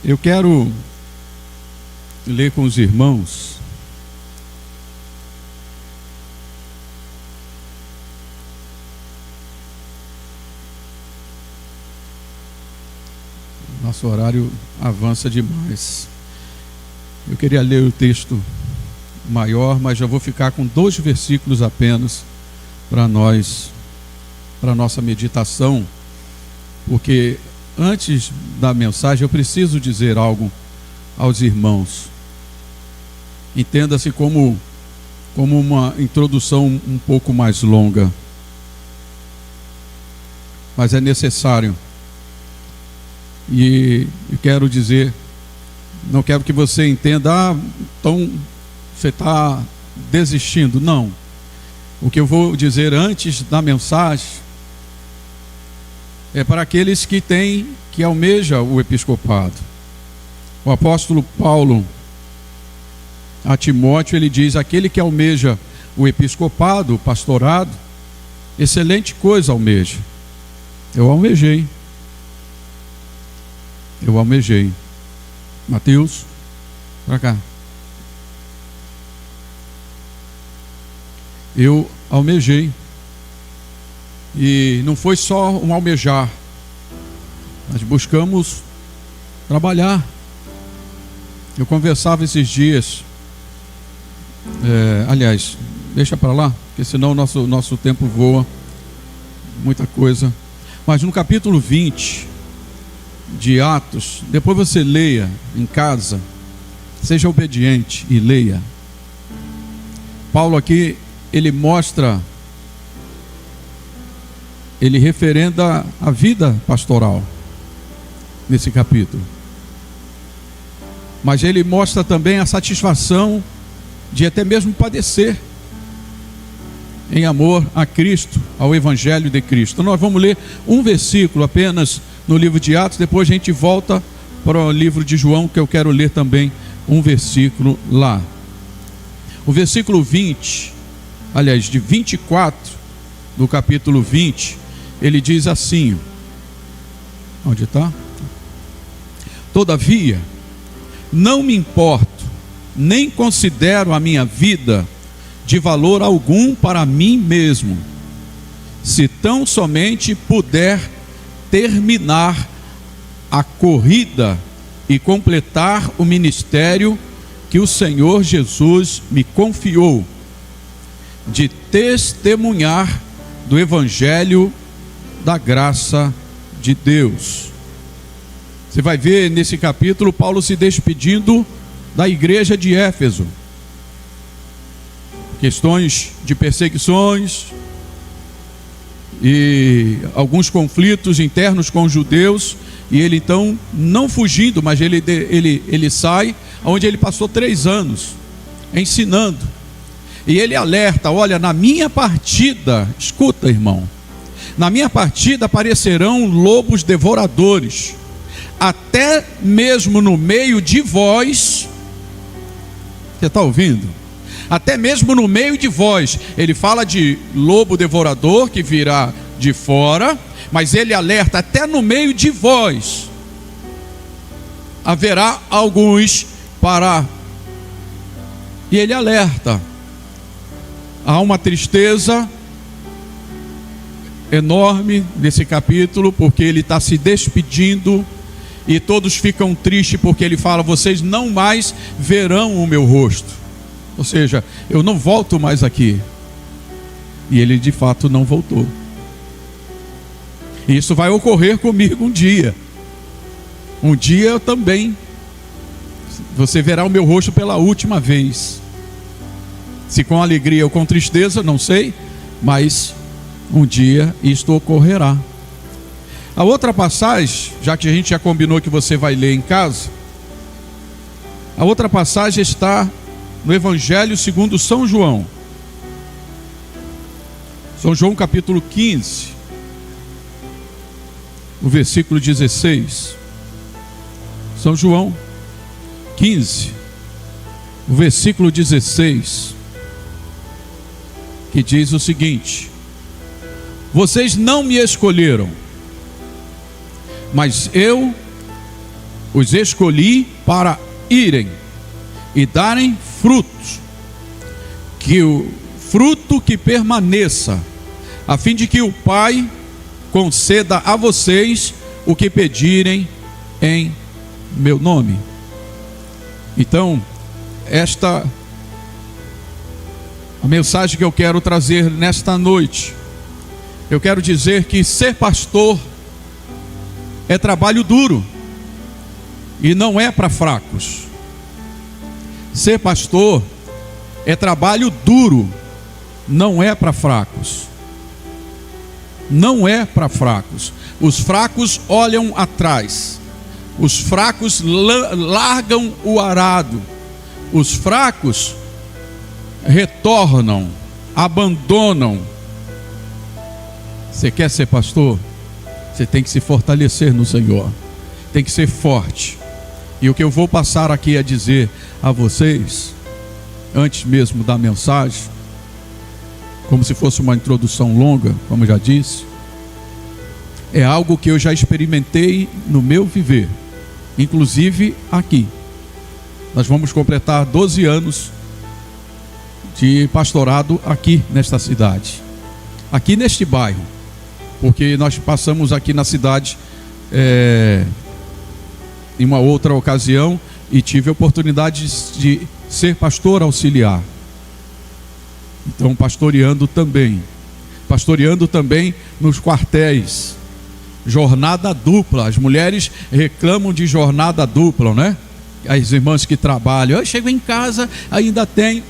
Eu quero ler com os irmãos nosso horário avança demais. Eu queria ler o texto maior, mas já vou ficar com 2 versículos apenas para nossa meditação, porque antes da mensagem eu preciso dizer algo aos irmãos. Entenda-se como uma introdução um pouco mais longa, mas é necessário. E eu quero dizer, não quero que você entenda, então você está desistindo. Não. O que eu vou dizer antes da mensagem é para aqueles que almejam o episcopado. O apóstolo Paulo a Timóteo, ele diz: aquele que almeja o episcopado, o pastorado, excelente coisa almeja. Eu almejei. Mateus, para cá. Eu almejei. E não foi só um almejar. Nós buscamos trabalhar. Eu conversava esses dias. Aliás, deixa para lá, porque senão o nosso tempo voa. Muita coisa. Mas no capítulo 20 de Atos, depois você leia em casa, seja obediente e leia. Paulo aqui, ele mostra, ele referenda a vida pastoral nesse capítulo. Mas ele mostra também a satisfação de até mesmo padecer em amor a Cristo, ao Evangelho de Cristo. Então nós vamos ler um versículo apenas no livro de Atos, depois a gente volta para o livro de João, que eu quero ler também um versículo lá. O versículo 20, aliás, de 24 do capítulo 20, ele diz assim, onde está? Todavia, não me importo, nem considero a minha vida de valor algum para mim mesmo, se tão somente puder terminar a corrida e completar o ministério que o Senhor Jesus me confiou, de testemunhar do Evangelho da graça de Deus. Você vai ver nesse capítulo Paulo se despedindo da igreja de Éfeso. Questões de perseguições e alguns conflitos internos com os judeus, e ele então, não fugindo, mas ele sai, onde ele passou 3 anos ensinando, e ele alerta: olha, na minha partida, escuta, irmão, na minha partida aparecerão lobos devoradores, até mesmo no meio de vós. Você está ouvindo? Até mesmo no meio de vós. Ele fala de lobo devorador que virá de fora, mas ele alerta: até no meio de vós haverá alguns para... E ele alerta. Há uma tristeza enorme nesse capítulo, porque ele está se despedindo, e todos ficam tristes, porque ele fala: vocês não mais verão o meu rosto. Ou seja, eu não volto mais aqui. E ele de fato não voltou. E isso vai ocorrer comigo um dia. Um dia eu também. Você verá o meu rosto pela última vez. Se com alegria ou com tristeza, não sei, mas um dia isto ocorrerá. A outra passagem, já que a gente já combinou que você vai ler em casa, a outra passagem está no Evangelho segundo São João. São João capítulo 15, o versículo 16. São João 15, o versículo 16, que diz o seguinte: vocês não me escolheram, mas eu os escolhi para irem e darem frutos, que o fruto que permaneça, a fim de que o Pai conceda a vocês o que pedirem em meu nome. Então, a mensagem que eu quero trazer nesta noite, eu quero dizer que ser pastor é trabalho duro e não é para fracos. Ser pastor é trabalho duro, não é para fracos. Não é para fracos. Os fracos olham atrás. Os fracos largam o arado. Os fracos retornam, abandonam. Você quer ser pastor? Você tem que se fortalecer no Senhor. Tem que ser forte. E o que eu vou passar aqui a dizer a vocês, antes mesmo da mensagem, como se fosse uma introdução longa, como eu já disse, é algo que eu já experimentei no meu viver, inclusive aqui. Nós vamos completar 12 anos de pastorado aqui nesta cidade, aqui neste bairro, porque nós passamos aqui na cidade em uma outra ocasião e tive a oportunidade de ser pastor auxiliar. Então, pastoreando também nos quartéis, jornada dupla. As mulheres reclamam de jornada dupla, né? As irmãs que trabalham, eu chego em casa, ainda tem.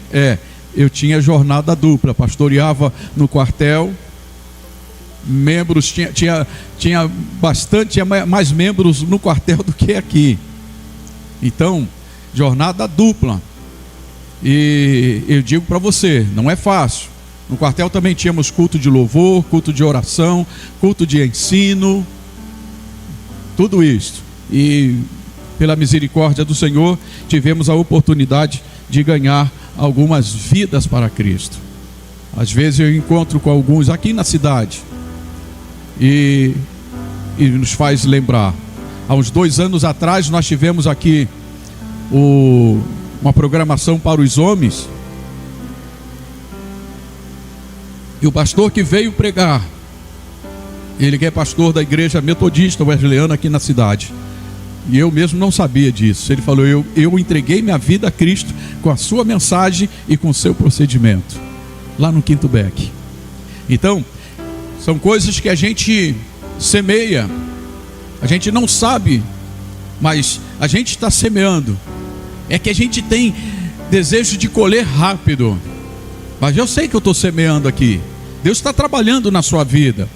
Eu tinha jornada dupla, pastoreava no quartel, membros, tinha mais membros no quartel do que aqui. Então, jornada dupla. E eu digo para você, não é fácil. No quartel também tínhamos culto de louvor, culto de oração, culto de ensino, tudo isso. E pela misericórdia do Senhor, tivemos a oportunidade de ganhar algumas vidas para Cristo. Às vezes eu encontro com alguns aqui na cidade e nos faz lembrar. Há uns 2 anos atrás nós tivemos aqui uma programação para os homens, e o pastor que veio pregar, ele que é pastor da igreja metodista wesleyana aqui na cidade, e eu mesmo não sabia disso. Ele falou, eu entreguei minha vida a Cristo com a sua mensagem e com o seu procedimento, lá no Quinto Beck. Então, são coisas que a gente semeia, a gente não sabe, mas a gente está semeando. É que a gente tem desejo de colher rápido, mas eu sei que eu estou semeando aqui. Deus está trabalhando na sua vida,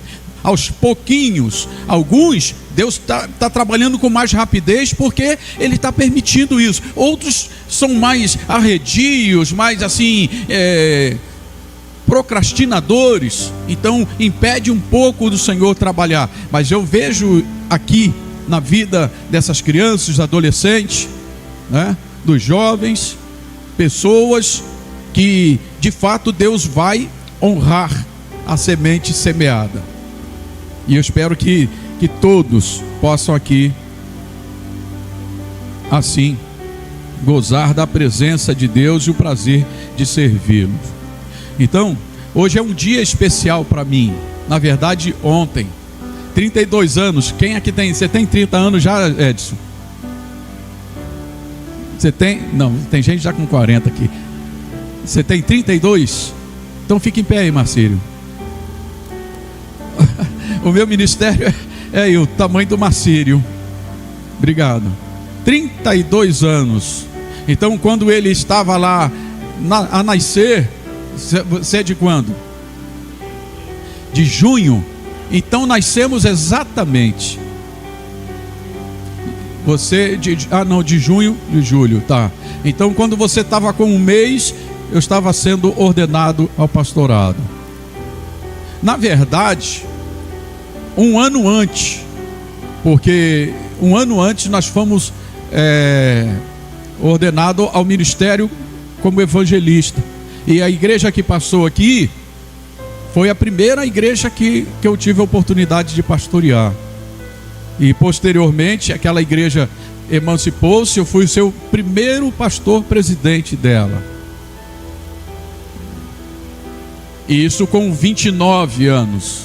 aos pouquinhos. Alguns, Deus está trabalhando com mais rapidez, porque Ele está permitindo isso. Outros são mais arredios, mais assim, procrastinadores, então impede um pouco do Senhor trabalhar. Mas eu vejo aqui na vida dessas crianças, adolescentes, né, dos jovens, pessoas que de fato Deus vai honrar a semente semeada. E eu espero que todos possam aqui assim gozar da presença de Deus e o prazer de servi-lo. Então, hoje é um dia especial para mim. Na verdade, ontem, 32 anos. Quem aqui tem? Você tem 30 anos já, Edson? Você tem? Não, tem gente já com 40 aqui. Você tem 32? Então fique em pé aí, Marcílio. O meu ministério é o tamanho do Marcílio. Obrigado. 32 anos. Então, quando ele estava lá a nascer, você é de quando? De junho. Então nascemos exatamente. Você de junho, de julho, tá? Então, quando você estava com 1 mês, eu estava sendo ordenado ao pastorado. Na verdade, 1 ano antes, porque 1 ano antes nós fomos ordenados ao ministério como evangelista. E a igreja que passou aqui foi a primeira igreja que eu tive a oportunidade de pastorear. E posteriormente, aquela igreja emancipou-se, eu fui o seu primeiro pastor presidente dela. E isso com 29 anos.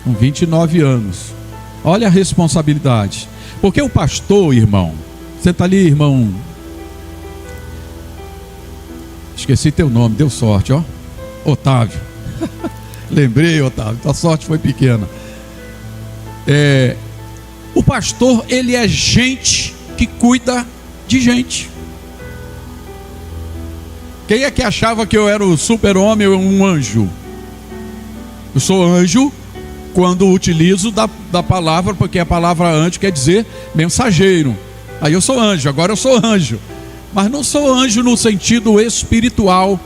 Com 29 anos. Olha a responsabilidade. Porque o pastor, irmão, você está ali, irmão? Esqueci teu nome, deu sorte, ó. Otávio. Lembrei, Otávio, tua sorte foi pequena. O pastor, ele é gente que cuida de gente. Quem é que achava que eu era o super-homem ou um anjo? Eu sou anjo quando utilizo da palavra, porque a palavra anjo quer dizer mensageiro. Aí eu sou anjo, agora eu sou anjo. Mas não sou anjo no sentido espiritual,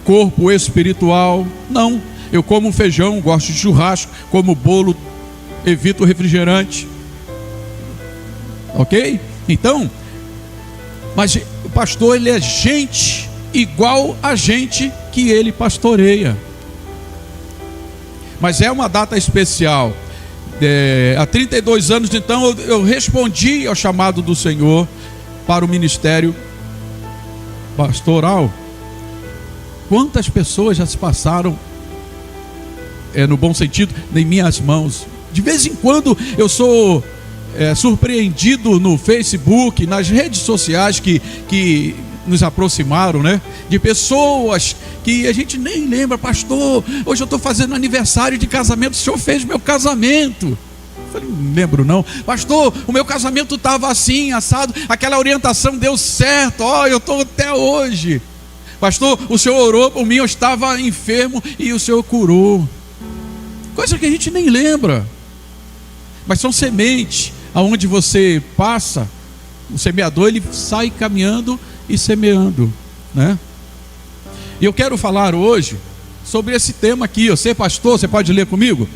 corpo espiritual, não. Eu como feijão, gosto de churrasco, como bolo, evito refrigerante. Ok? Então, mas o pastor, ele é gente igual a gente que ele pastoreia. Mas é uma data especial. Há 32 anos, então, eu respondi ao chamado do Senhor para o ministério pastoral. Quantas pessoas já se passaram, no bom sentido, em minhas mãos? De vez em quando eu sou surpreendido no Facebook, nas redes sociais que nos aproximaram, né? De pessoas que a gente nem lembra. Pastor, hoje eu estou fazendo aniversário de casamento, o senhor fez meu casamento. Eu falei, não lembro não. Pastor, o meu casamento estava assim, assado, aquela orientação deu certo, eu estou até hoje. Pastor, o senhor orou por mim, eu estava enfermo e o senhor curou. Coisa que a gente nem lembra. Mas são sementes, aonde você passa, o semeador, ele sai caminhando e semeando, né? E eu quero falar hoje sobre esse tema aqui, ser pastor. Você pode ler comigo?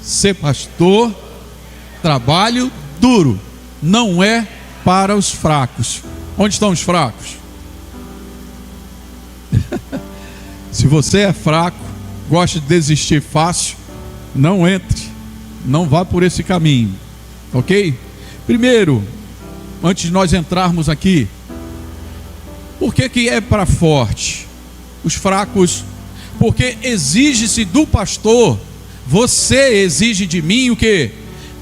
Ser pastor, trabalho duro, não é para os fracos. Onde estão os fracos? Se você é fraco, gosta de desistir fácil, não entre, não vá por esse caminho, ok? Primeiro, antes de nós entrarmos aqui, por que é para forte? Os fracos, porque exige-se do pastor, você exige de mim o quê?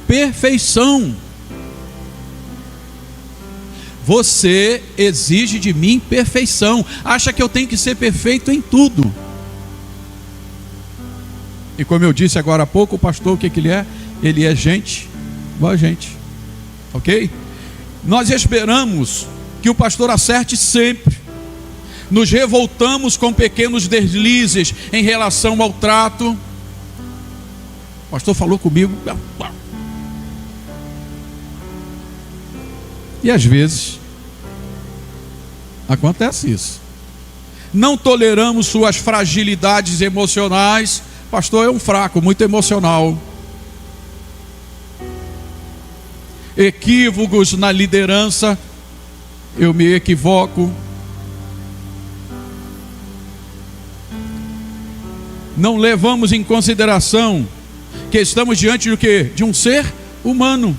Perfeição. Você exige de mim perfeição. Acha que eu tenho que ser perfeito em tudo. E como eu disse agora há pouco, o pastor, o que ele é? Ele é gente, igual a gente, ok? Nós esperamos que o pastor acerte sempre. Nos revoltamos com pequenos deslizes em relação ao trato. O pastor falou comigo. E às vezes acontece isso. Não toleramos suas fragilidades emocionais. O pastor é um fraco, muito emocional. Equívocos na liderança. Eu me equivoco. Não levamos em consideração que estamos diante do quê? De um ser humano.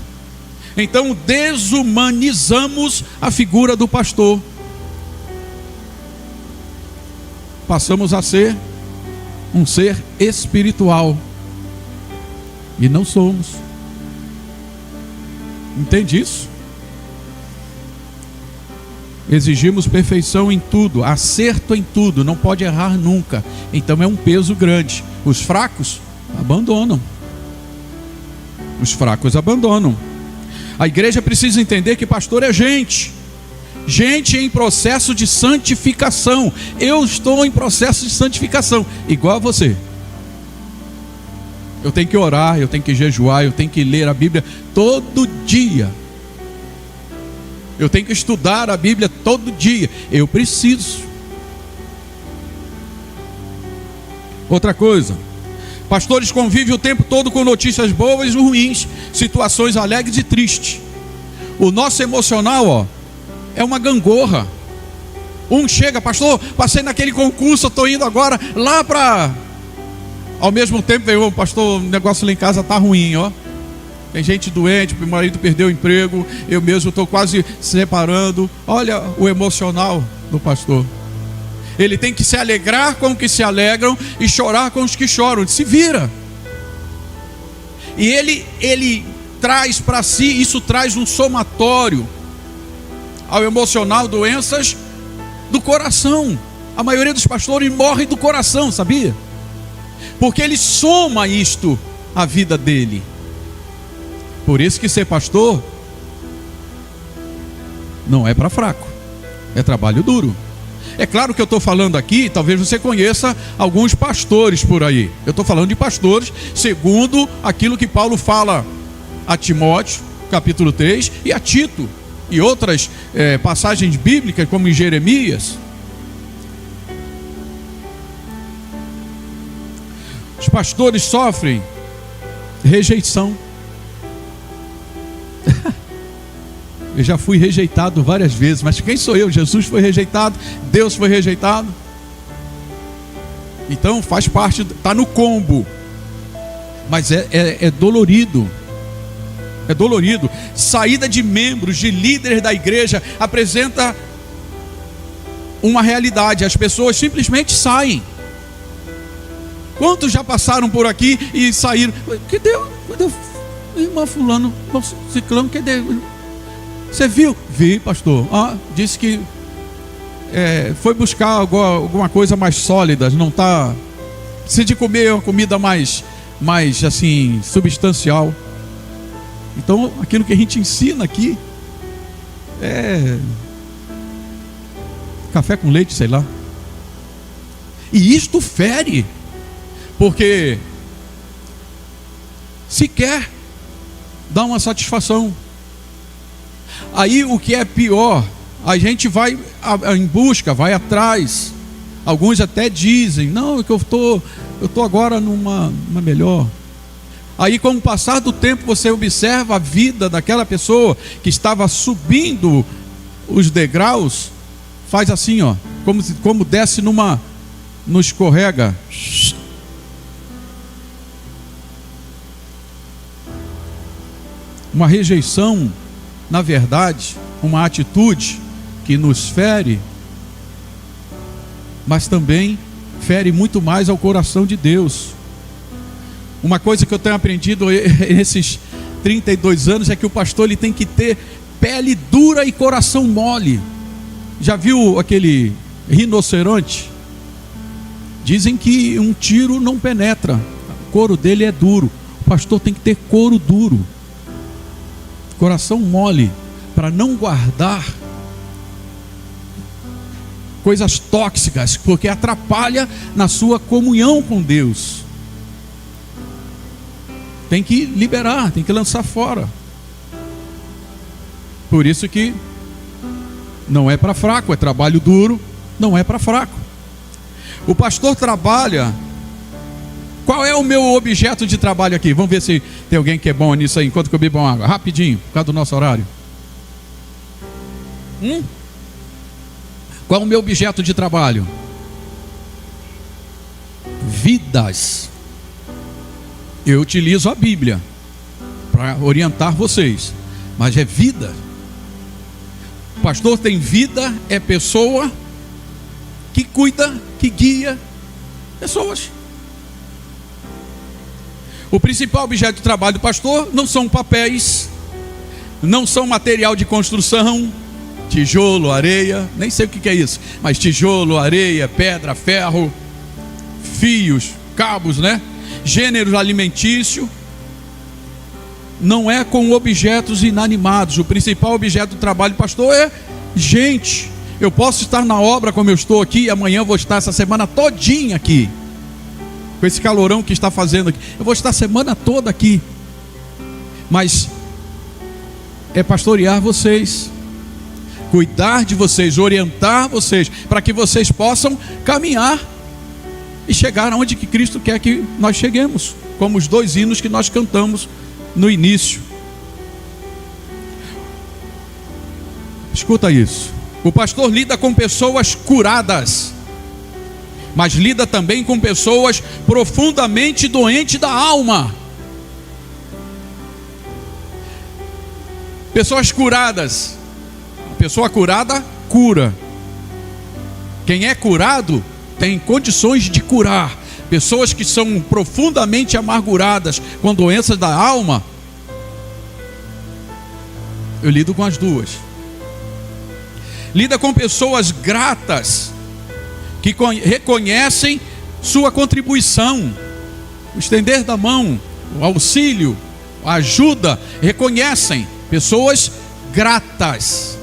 Então desumanizamos a figura do pastor. Passamos a ser um ser espiritual. E não somos. Entende isso? Exigimos perfeição em tudo, acerto em tudo, não pode errar nunca. Então é um peso grande. Os fracos abandonam. Os fracos abandonam. A igreja precisa entender que pastor é gente. Gente em processo de santificação. Eu estou em processo de santificação, igual a você. Eu tenho que orar, eu tenho que jejuar, eu tenho que ler a Bíblia todo dia. Eu tenho que estudar a Bíblia todo dia. Eu preciso. Outra coisa, pastores convivem o tempo todo com notícias boas e ruins, situações alegres e tristes. O nosso emocional, é uma gangorra. Um chega, pastor, passei naquele concurso, estou indo agora lá para... Ao mesmo tempo, pastor, o negócio lá em casa está ruim, Tem gente doente, meu marido perdeu o emprego, eu mesmo estou quase se separando. Olha o emocional do pastor. Ele tem que se alegrar com os que se alegram e chorar com os que choram. Se vira. E ele traz para si, isso traz um somatório ao emocional, doenças do coração. A maioria dos pastores morre do coração, sabia? Porque ele soma isto à vida dele. Por isso que ser pastor não é para fraco, é trabalho duro. É claro que eu estou falando aqui, talvez você conheça alguns pastores por aí. Eu estou falando de pastores segundo aquilo que Paulo fala a Timóteo, capítulo 3, e a Tito, e outras passagens bíblicas, como em Jeremias. Os pastores sofrem rejeição. Eu já fui rejeitado várias vezes, mas quem sou eu? Jesus foi rejeitado, Deus foi rejeitado. Então faz parte, está no combo. Mas é dolorido. É dolorido. Saída de membros, de líderes da igreja, apresenta uma realidade. As pessoas simplesmente saem. Quantos já passaram por aqui e saíram? Que deu? Irmão fulano, ciclano, que deu? Você viu? Vi, pastor. Disse que foi buscar alguma coisa mais sólida. Não está. Precisa de comer uma comida mais assim, substancial. Então, aquilo que a gente ensina aqui é café com leite, sei lá. E isto fere, porque se quer dar uma satisfação. Aí o que é pior, a gente vai em busca, vai atrás. Alguns até dizem, não, é que eu tô agora numa melhor. Aí com o passar do tempo você observa a vida daquela pessoa que estava subindo os degraus, faz assim, como desce no escorrega. Uma rejeição, na verdade, uma atitude que nos fere, mas também fere muito mais ao coração de Deus. Uma coisa que eu tenho aprendido nesses 32 anos é que o pastor ele tem que ter pele dura e coração mole. Já viu aquele rinoceronte? Dizem que um tiro não penetra, o couro dele é duro. O pastor tem que ter couro duro, coração mole, para não guardar coisas tóxicas, porque atrapalha na sua comunhão com Deus. Tem que liberar, tem que lançar fora. Por isso que não é para fraco, é trabalho duro, não é para fraco. O pastor trabalha. Qual é o meu objeto de trabalho aqui? Vamos ver se tem alguém que é bom nisso aí, enquanto que eu bebo uma água. Rapidinho, por causa do nosso horário. Qual é o meu objeto de trabalho? Vidas. Eu utilizo a Bíblia para orientar vocês, mas é vida. O pastor tem vida, é pessoa que cuida, que guia pessoas. O principal objeto de trabalho do pastor não são papéis, não são material de construção, tijolo, areia, nem sei o que é isso, mas tijolo, areia, pedra, ferro, fios, cabos, né? Gêneros alimentício. Não é com objetos inanimados. O principal objeto do trabalho do pastor é gente. Eu posso estar na obra como eu estou aqui, e amanhã eu vou estar essa semana todinha aqui, com esse calorão que está fazendo aqui. Eu vou estar a semana toda aqui, mas é pastorear vocês, cuidar de vocês, orientar vocês, para que vocês possam caminhar e chegar aonde que Cristo quer que nós cheguemos, como os 2 hinos que nós cantamos no início. Escuta isso. O pastor lida com pessoas curadas, mas lida também com pessoas profundamente doentes da alma. Pessoas curadas. A pessoa curada, cura. Quem é curado tem condições de curar. Pessoas que são profundamente amarguradas com doenças da alma, eu lido com as duas. Lida com pessoas gratas, que reconhecem sua contribuição, o estender da mão, o auxílio, a ajuda, reconhecem. Pessoas gratas.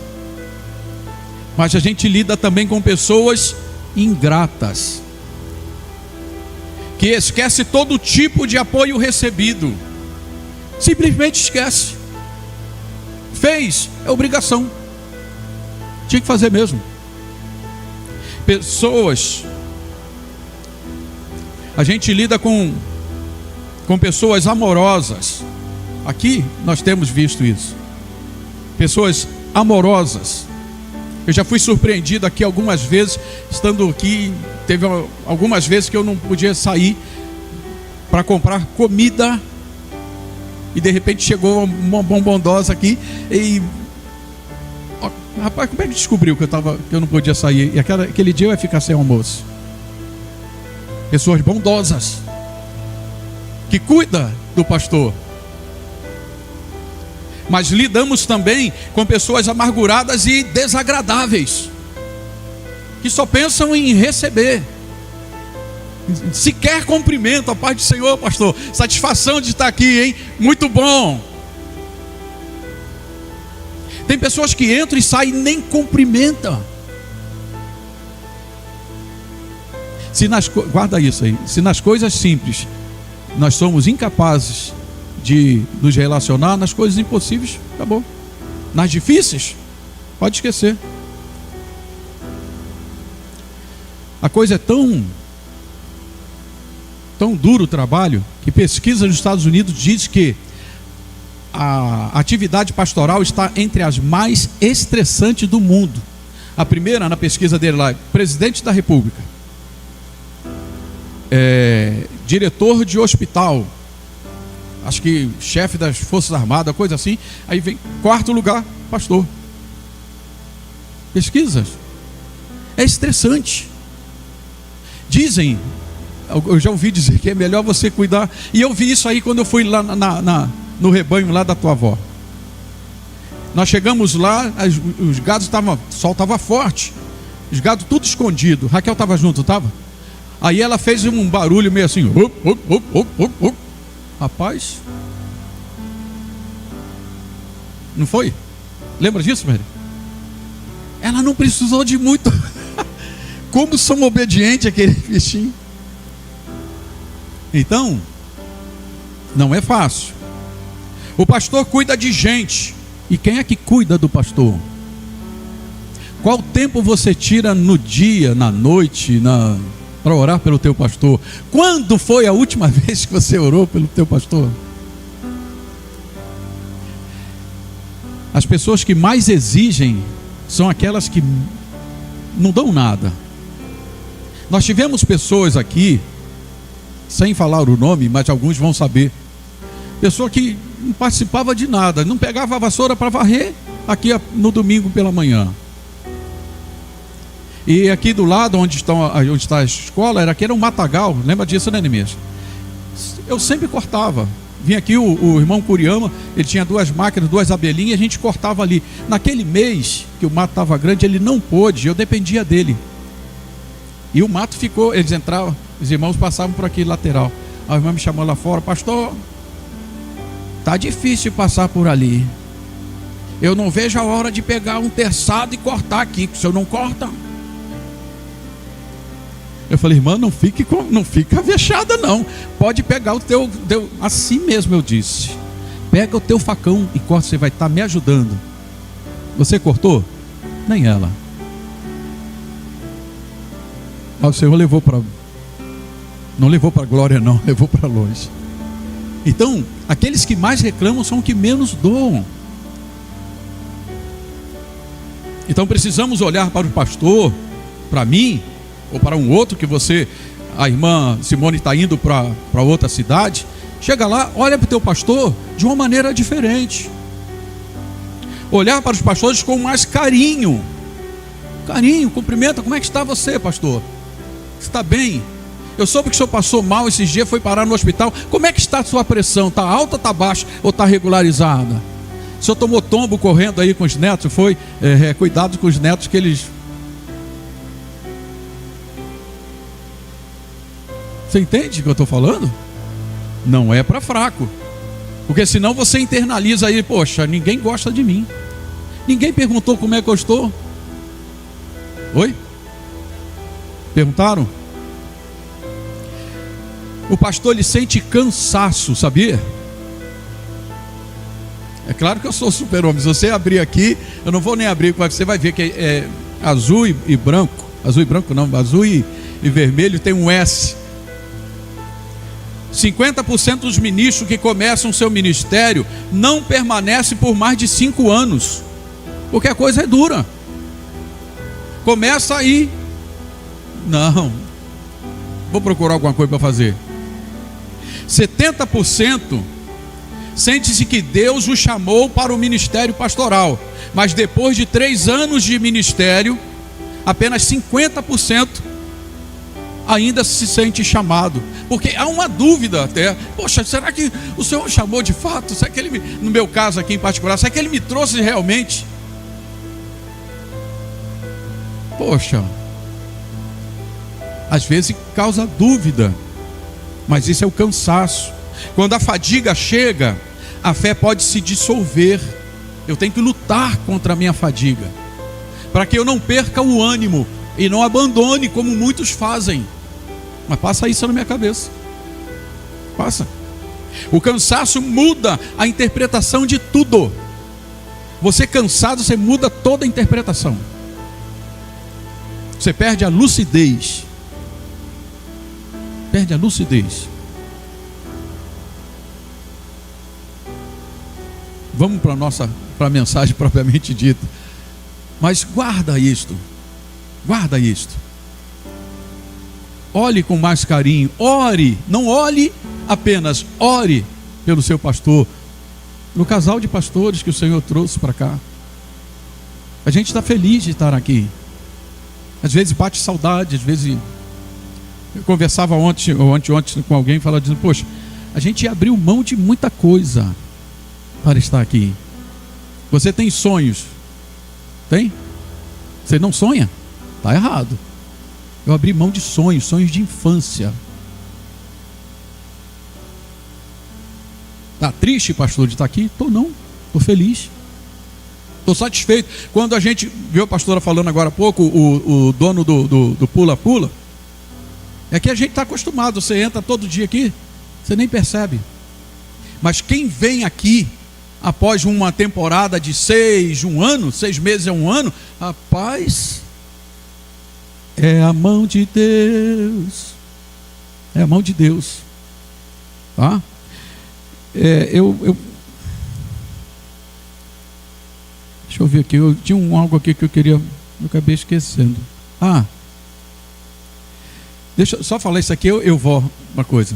Mas a gente lida também com pessoas ingratas, que esquece todo tipo de apoio recebido. Simplesmente esquece. Fez, é obrigação. Tinha que fazer mesmo. Pessoas, a gente lida com pessoas amorosas. Aqui nós temos visto isso. Pessoas amorosas. Eu já fui surpreendido aqui algumas vezes, estando aqui, teve algumas vezes que eu não podia sair para comprar comida, e de repente chegou uma bombondosa aqui, e rapaz, como é que descobriu que eu não podia sair? E aquele dia eu ia ficar sem almoço. Pessoas bondosas, que cuidam do pastor. Mas lidamos também com pessoas amarguradas e desagradáveis, que só pensam em receber, sequer cumprimento. A paz do Senhor, pastor, satisfação de estar aqui, hein? Muito bom. Tem pessoas que entram e saem e nem cumprimentam. Guarda isso aí. Se nas coisas simples nós somos incapazes de nos relacionar, nas coisas impossíveis, acabou. Nas difíceis, pode esquecer. A coisa é tão duro o trabalho, que pesquisa nos Estados Unidos diz que a atividade pastoral está entre as mais estressantes do mundo. A primeira, na pesquisa dele lá, presidente da República, diretor de hospital, acho que chefe das Forças Armadas, coisa assim. Aí vem quarto lugar, pastor. Pesquisas. É estressante. Dizem, eu já ouvi dizer que é melhor você cuidar. E eu vi isso aí quando eu fui lá no rebanho lá da tua avó. Nós chegamos lá, os gados estavam, o sol estava forte, os gados tudo escondido. Raquel estava junto, estava? Aí ela fez um barulho meio assim, rapaz, não foi? Lembra disso, Mary? Ela não precisou de muito. Como são obedientes aquele bichinho. Então, não é fácil. O pastor cuida de gente. E quem é que cuida do pastor? Qual tempo você tira no dia, na noite, para orar pelo teu pastor? Quando foi a última vez que você orou pelo teu pastor? As pessoas que mais exigem são aquelas que não dão nada. Nós tivemos pessoas aqui, sem falar o nome, mas alguns vão saber. Pessoa que não participava de nada, não pegava a vassoura para varrer aqui no domingo pela manhã. E aqui do lado, onde está a escola, aqui era um matagal. Lembra disso, né, Neemias? Eu sempre cortava. Vinha aqui o irmão Curiama, ele tinha 2 máquinas, 2 abelhinhas, e a gente cortava ali. Naquele mês que o mato estava grande, ele não pôde, eu dependia dele. E o mato ficou, eles entravam, os irmãos passavam por aqui lateral. A irmã me chamou lá fora: pastor, tá difícil passar por ali. Eu não vejo a hora de pegar um terçado e cortar aqui, que o senhor não corta. Eu falei: irmã, não fica vexada não. Pode pegar o teu, assim mesmo eu disse. Pega o teu facão e corta, você vai estar me ajudando. Você cortou? Nem ela. Mas o Senhor não levou para a glória não, levou para longe. Então, aqueles que mais reclamam são os que menos doam. Então precisamos olhar para o pastor, para mim, ou para um outro que a irmã Simone está indo para outra cidade. Chega lá, olha para o teu pastor de uma maneira diferente. olhar para os pastores com mais carinho. Carinho, cumprimenta. Como é que está você, pastor? Está bem? Eu soube que o senhor passou mal esses dias, foi parar no hospital. Como é que está a sua pressão? Está alta, está baixa ou está regularizada? O senhor tomou tombo correndo aí com os netos? Foi cuidado com os netos que eles... Você entende o que eu estou falando? Não é para fraco. Porque senão você internaliza aí, poxa, ninguém gosta de mim. Ninguém perguntou como é que eu estou. Oi? Perguntaram? O pastor, ele sente cansaço, sabia? É claro que eu sou super-homem. Se você abrir aqui, eu não vou nem abrir, você vai ver que é azul e branco. Azul e branco não, azul e vermelho tem um S. 50% dos ministros que começam seu ministério não permanecem por mais de 5 anos, porque a coisa é dura. Começa aí, não, vou procurar alguma coisa para fazer. 70% sente-se que Deus o chamou para o ministério pastoral, mas depois de 3 anos de ministério, apenas 50% ainda se sente chamado, porque há uma dúvida até, poxa, será que o Senhor me chamou de fato? Será que Ele, no meu caso aqui em particular, será que Ele me trouxe realmente? Poxa, às vezes causa dúvida, mas isso é o cansaço. Quando a fadiga chega, a fé pode se dissolver. Eu tenho que lutar contra a minha fadiga, para que eu não perca o ânimo e não abandone como muitos fazem. Mas passa isso na minha cabeça. Passa. O cansaço muda a interpretação de tudo. Você cansado, você muda toda a interpretação. Você perde a lucidez. Perde a lucidez. Vamos para a mensagem propriamente dita. Mas guarda isto. Guarda isto. Olhe com mais carinho, ore, não olhe apenas, ore pelo seu pastor, no casal de pastores que o Senhor trouxe para cá. A gente está feliz de estar aqui. Às vezes bate saudade, às vezes... Eu conversava ontem com alguém, falando, dizendo, poxa, a gente abriu mão de muita coisa para estar aqui. Você tem sonhos? Tem? Você não sonha? Está errado. Eu abri mão de sonhos de infância. Está triste, pastor, de estar aqui? Estou não, estou feliz. Estou satisfeito. Quando a gente viu a pastora falando agora há pouco, o dono do pula-pula, é que a gente está acostumado, você entra todo dia aqui, você nem percebe. Mas quem vem aqui, após uma temporada de 6 meses é um ano, rapaz... É a mão de Deus. É a mão de Deus. Tá? Deixa eu ver aqui. Eu tinha algo aqui que eu acabei esquecendo. Deixa eu só falar isso aqui. Eu vou uma coisa.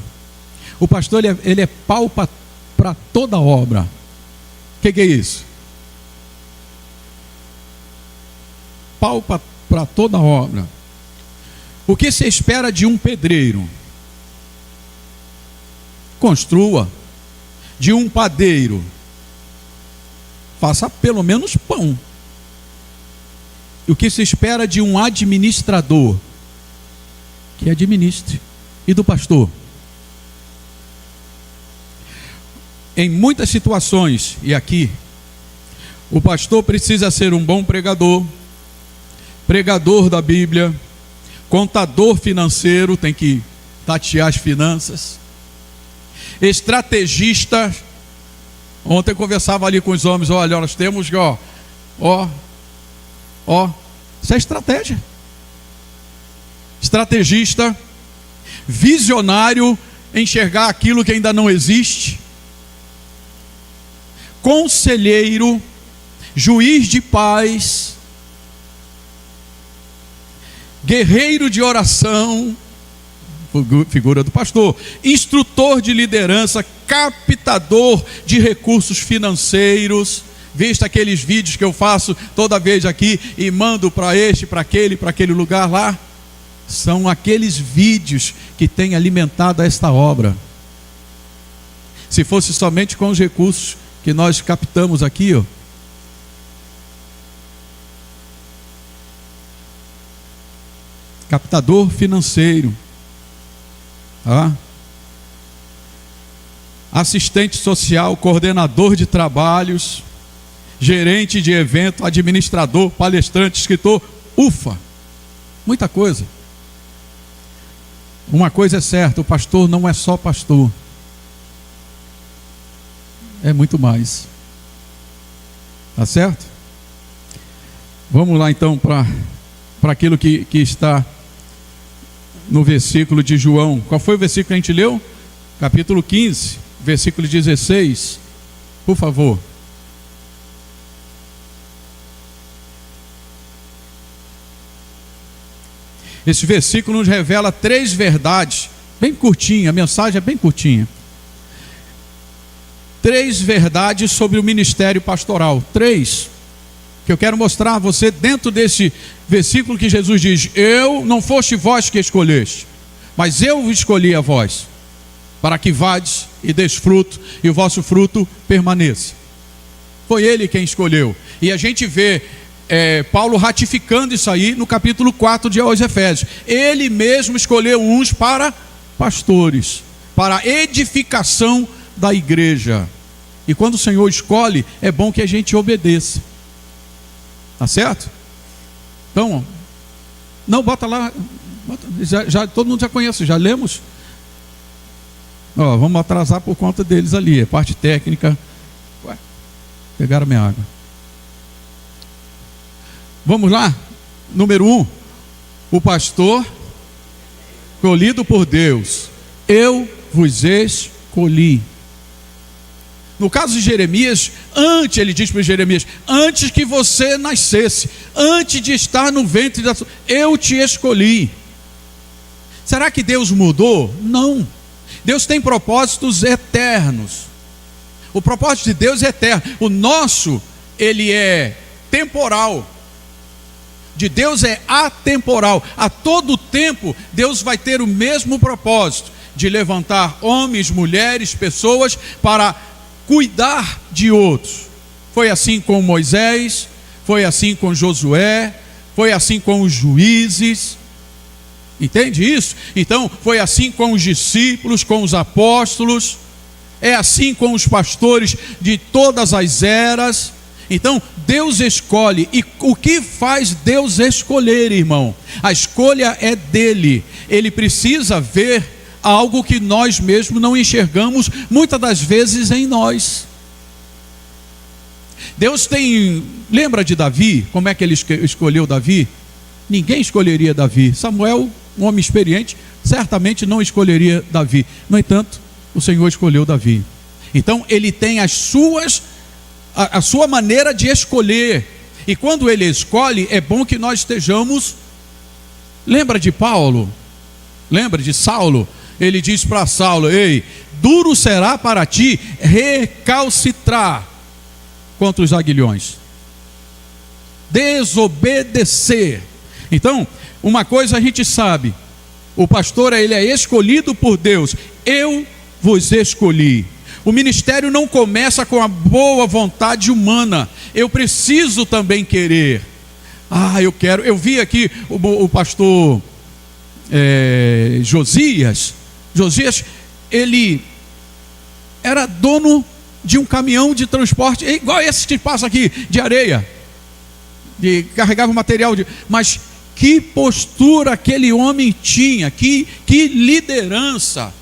O pastor ele é pau para toda obra. O que é isso? Pau para toda obra. O que se espera de um pedreiro? Construa. De um padeiro, faça pelo menos pão. E o que se espera de um administrador? Que administre. E do pastor? Em muitas situações, e aqui, o pastor precisa ser um bom pregador, pregador da Bíblia, contador financeiro, tem que tatear as finanças, estrategista. Ontem eu conversava ali com os homens, olha, nós temos, isso é estratégia. Estrategista, visionário, enxergar aquilo que ainda não existe, conselheiro, juiz de paz, guerreiro de oração, figura do pastor, instrutor de liderança, captador de recursos financeiros, visto aqueles vídeos que eu faço toda vez aqui e mando para este, para aquele lugar lá? São aqueles vídeos que têm alimentado esta obra. Se fosse somente com os recursos que nós captamos aqui, ó, captador financeiro, tá? Assistente social, coordenador de trabalhos, gerente de evento, administrador, palestrante, escritor, ufa, muita coisa. Uma coisa é certa, o pastor não é só pastor, é muito mais, tá certo? Vamos lá então para aquilo que está no versículo de João. Qual foi o versículo que a gente leu? Capítulo 15, versículo 16, por favor. Esse versículo nos revela 3 verdades, bem curtinha, a mensagem é bem curtinha. 3 verdades sobre o ministério pastoral, 3, que eu quero mostrar a você dentro desse versículo que Jesus diz: eu, não foste vós que escolheste, mas eu escolhi a vós, para que vades e deis fruto, e o vosso fruto permaneça. Foi Ele quem escolheu, e a gente vê Paulo ratificando isso aí no capítulo 4 de aos Efésios. Ele mesmo escolheu uns para pastores, para a edificação da igreja. E quando o Senhor escolhe, é bom que a gente obedeça, tá certo? Então, não, bota lá, já todo mundo já conhece, já lemos. Ó, vamos atrasar por conta deles ali, é parte técnica. Ué, pegaram minha água. Vamos lá, número 1, o pastor escolhido por Deus, eu vos escolhi. No caso de Jeremias, ele diz para Jeremias: antes que você nascesse, antes de estar no ventre da sua, eu te escolhi. Será que Deus mudou? Não. Deus tem propósitos eternos. O propósito de Deus é eterno. O nosso, ele é temporal. De Deus é atemporal. A todo tempo Deus vai ter o mesmo propósito, de levantar homens, mulheres, pessoas para cuidar de outros. Foi assim com Moisés, foi assim com Josué, foi assim com os juízes. Entende isso? Então foi assim com os discípulos, com os apóstolos, é assim com os pastores de todas as eras. Então Deus escolhe. E o que faz Deus escolher, irmão? A escolha é dele. Ele precisa ver algo que nós mesmos não enxergamos muitas das vezes em nós. Deus tem, lembra de Davi? Como é que ele escolheu Davi? Ninguém escolheria Davi. Samuel, um homem experiente, certamente não escolheria Davi. No entanto, o Senhor escolheu Davi. Então ele tem a sua maneira de escolher. E quando ele escolhe, é bom que nós estejamos. Lembra de Paulo? Lembra de Saulo? Ele diz para Saulo: ei, duro será para ti recalcitrar contra os aguilhões, desobedecer. Então, uma coisa a gente sabe: o pastor, ele é escolhido por Deus. Eu vos escolhi. O ministério não começa com a boa vontade humana. Eu preciso também querer. Eu quero. Eu vi aqui o pastor Josias. Josias, ele era dono de um caminhão de transporte, igual esse que passa aqui, de areia, carregava material, mas que postura aquele homem tinha, que liderança.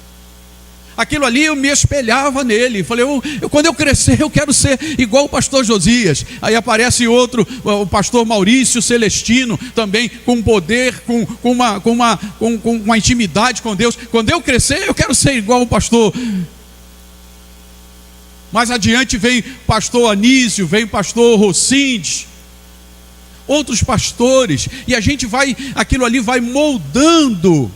Aquilo ali eu me espelhava nele. Falei, quando eu crescer eu quero ser igual o pastor Josias. Aí aparece outro, o pastor Maurício Celestino, também com poder, com uma intimidade com Deus. Quando eu crescer eu quero ser igual o pastor. Mais adiante vem pastor Anísio, vem pastor Rocindes, outros pastores, e a gente vai, aquilo ali vai moldando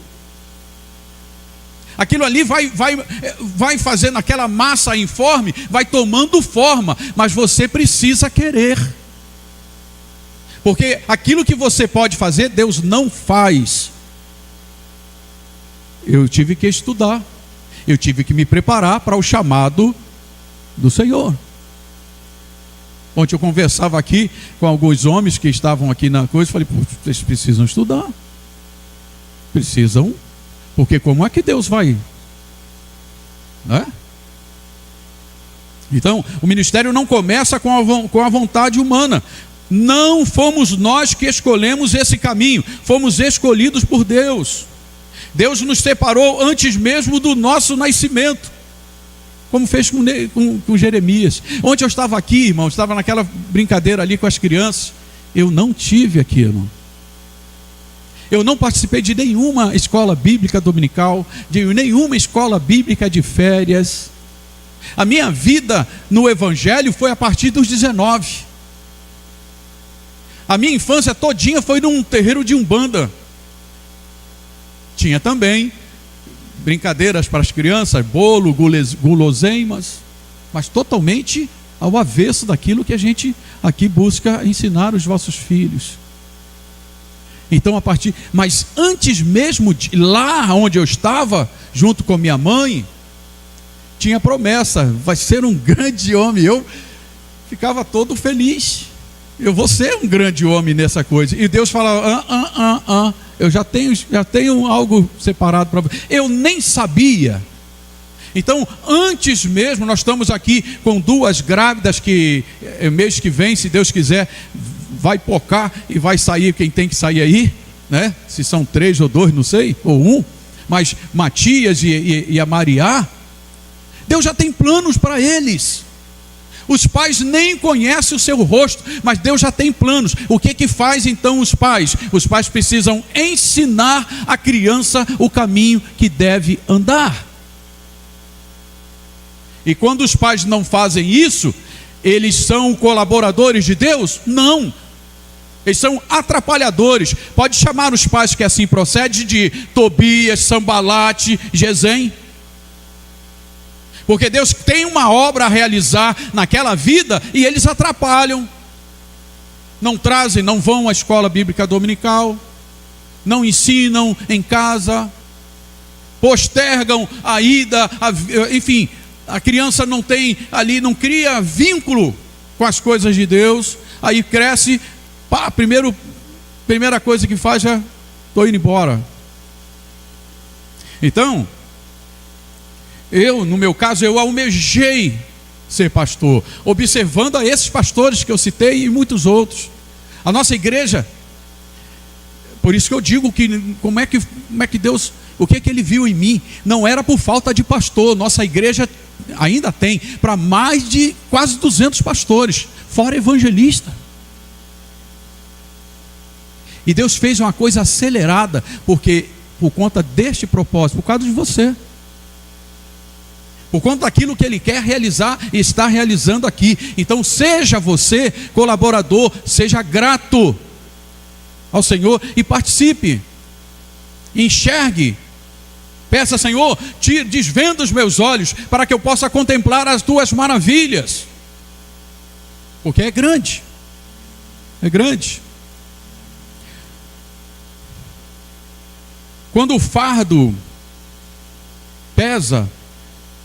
Aquilo ali vai fazendo aquela massa informe, vai tomando forma, mas você precisa querer. Porque aquilo que você pode fazer, Deus não faz. Eu tive que estudar, eu tive que me preparar para o chamado do Senhor. Ontem eu conversava aqui com alguns homens que estavam aqui na coisa, falei, vocês precisam estudar. Precisam, porque como é que Deus vai? Né? Então, o ministério não começa com a vontade humana. Não fomos nós que escolhemos esse caminho, fomos escolhidos por Deus. Deus nos separou antes mesmo do nosso nascimento, como fez com Jeremias. Ontem eu estava aqui, irmão, estava naquela brincadeira ali com as crianças. Eu não tive aquilo. Eu não participei de nenhuma escola bíblica dominical, de nenhuma escola bíblica de férias. A minha vida no Evangelho foi a partir dos 19. A minha infância todinha foi num terreiro de Umbanda. Tinha também brincadeiras para as crianças, bolo, guloseimas, mas totalmente ao avesso daquilo que a gente aqui busca ensinar os vossos filhos. Então mas antes mesmo de lá onde eu estava, junto com minha mãe, tinha promessa, vai ser um grande homem. Eu ficava todo feliz, eu vou ser um grande homem nessa coisa. E Deus falava, eu já tenho algo separado para você. Eu nem sabia. Então, antes mesmo, nós estamos aqui com 2 grávidas que mês que vem, se Deus quiser, vai pocar e vai sair quem tem que sair aí, né? Se são 3 ou 2, não sei, ou 1, mas Matias e a Mariá, Deus já tem planos para eles. Os pais nem conhecem o seu rosto, mas Deus já tem planos. O que faz então os pais? Os pais precisam ensinar a criança o caminho que deve andar. E quando os pais não fazem isso, eles são colaboradores de Deus? Não. Eles são atrapalhadores. Pode chamar os pais que assim procedem de Tobias, Sambalate, Gesem. Porque Deus tem uma obra a realizar naquela vida e eles atrapalham. Não trazem, não vão à escola bíblica dominical, não ensinam em casa, postergam a ida, enfim, a criança não tem ali, não cria vínculo com as coisas de Deus. Aí cresce, primeira coisa que faz é, estou indo embora. Então, no meu caso, eu almejei ser pastor, observando a esses pastores que eu citei e muitos outros. A nossa igreja, por isso que eu digo que como é que Deus, o que Ele viu em mim, não era por falta de pastor. Nossa igreja ainda tem para mais de quase 200 pastores, fora evangelista. E Deus fez uma coisa acelerada, porque por conta deste propósito, por causa de você, por conta daquilo que Ele quer realizar e está realizando aqui. Então seja você colaborador, seja grato ao Senhor e participe, enxergue, peça, Senhor, desvenda os meus olhos para que eu possa contemplar as tuas maravilhas, porque é grande, é grande. Quando o fardo pesa,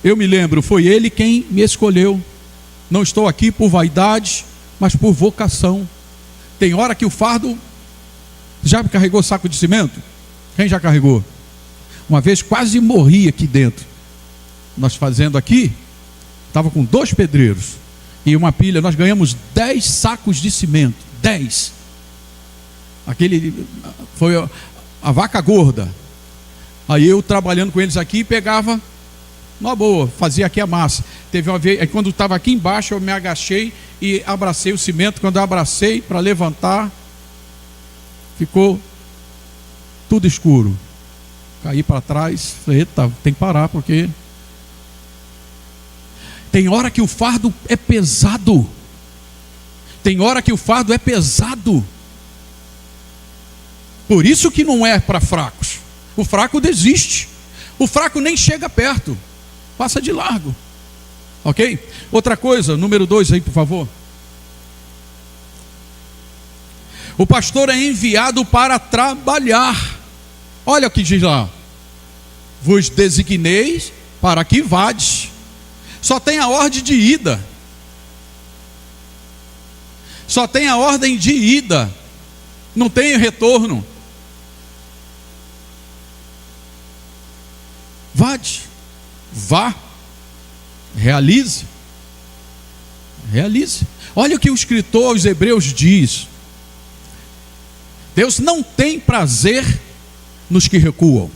eu me lembro, foi Ele quem me escolheu. Não estou aqui por vaidade, mas por vocação. Tem hora que o fardo, já carregou saco de cimento? Quem já carregou? Uma vez quase morri aqui dentro. Nós fazendo aqui, estava com 2 pedreiros e uma pilha, nós ganhamos 10 sacos de cimento, 10. Aquele foi a vaca gorda. Aí eu trabalhando com eles aqui, pegava numa boa, fazia aqui a massa. Teve uma vez, aí quando estava aqui embaixo, eu me agachei e abracei o cimento. Quando eu abracei para levantar, ficou tudo escuro. Caí para trás, falei, eita, tem que parar, porque tem hora que o fardo é pesado. Tem hora que o fardo é pesado. Por isso que não é para fracos. O fraco desiste. O fraco nem chega perto, passa de largo. Ok? Outra coisa, número 2 aí, por favor. O pastor é enviado para trabalhar. Olha o que diz lá: vos designei para que vades. Só tem a ordem de ida. Só tem a ordem de ida. Não tem retorno. Vade. Vá. Realize. Realize. Olha o que o escritor aos Hebreus diz: Deus não tem prazer nos que recuam.